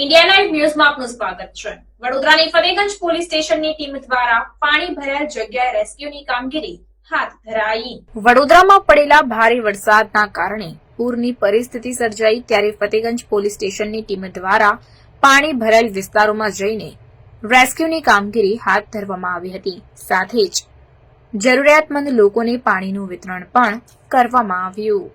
India live ન્યૂઝમાં આપનું સ્વાગત છે। વડોદરાની ફતેગંજ પોલીસ સ્ટેશનની ટીમ દ્વારા પાણી ભરાયેલ જગ્યાએ રેસ્ક્યુની કામગીરી હાથ ધરાઈ। વડોદરામાં પડેલા ભારે વરસાદના કારણે પૂરની પરિસ્થિતિ સર્જાઈ ત્યારે ફતેગંજ પોલીસ સ્ટેશનની ટીમ દ્વારા પાણી ભરાયેલ વિસ્તારોમાં જઈને રેસ્ક્યુની કામગીરી હાથ ધરવામાં આવી હતી। સાથે જ જરૂરિયાતમંદ લોકોને પાણીનું વિતરણ પણ કરવામાં આવ્યું।